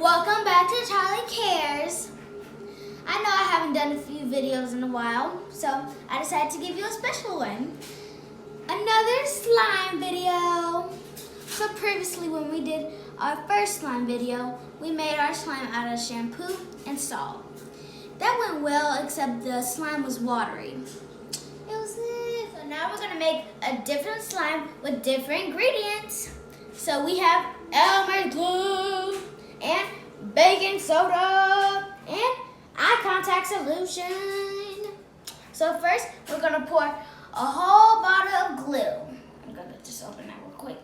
Welcome back to Charlee Cares. I know I haven't done a few videos in a while, so I decided to give you a special one. Another slime video. So previously when we did our first slime video, we made our slime out of shampoo and salt. That went well, except the slime was watery. So now we're gonna make a different slime with different ingredients. So we have Elmer's glue and baking soda and eye contact solution. So first we're gonna pour a whole bottle of glue. I'm gonna just open that real quick.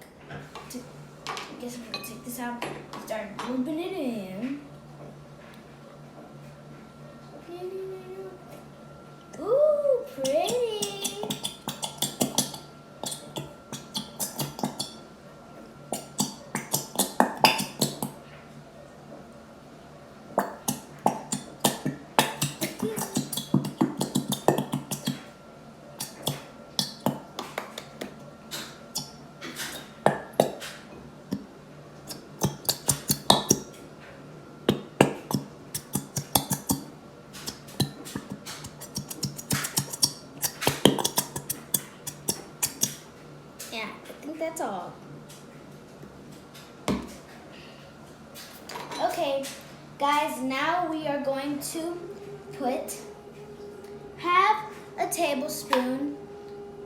I guess I'm gonna take this out and start rubbing it in. Ooh, pretty. Yeah, I think that's all. Okay, guys, now we are going to put half a tablespoon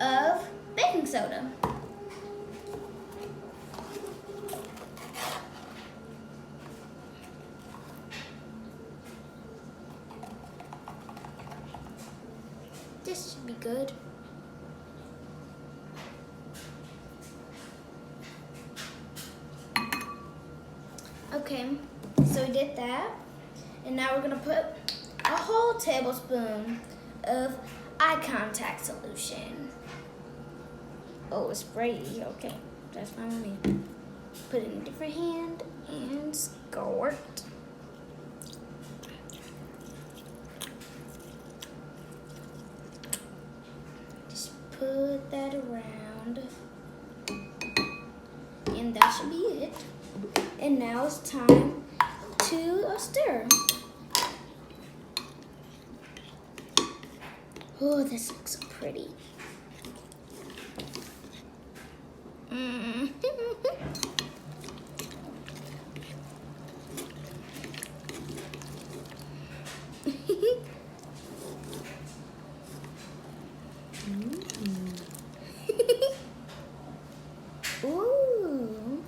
of baking soda. This should be good. Okay, so we did that, and now we're gonna put a whole tablespoon of eye contact solution. Oh, it's sprayy. Okay, that's fine with me. Put it in a different hand and squirt. Just put that around, and that should be it. And now it's time to stir. Oh, this looks so pretty. Ooh.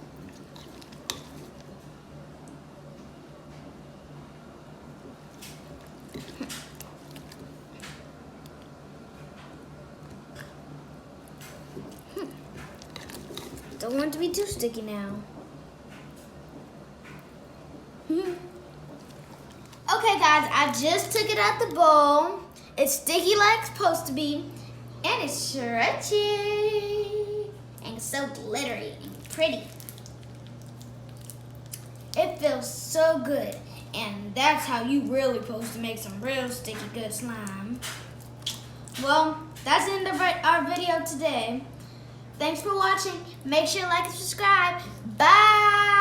Don't want it to be too sticky now. Okay, guys, I just took it out the bowl. It's sticky like it's supposed to be, and it's stretchy, and so glittery and pretty. It feels so good, and that's how you really supposed to make some real sticky good slime. Well, that's the end of our video today. Thanks for watching. Make sure to like and subscribe. Bye!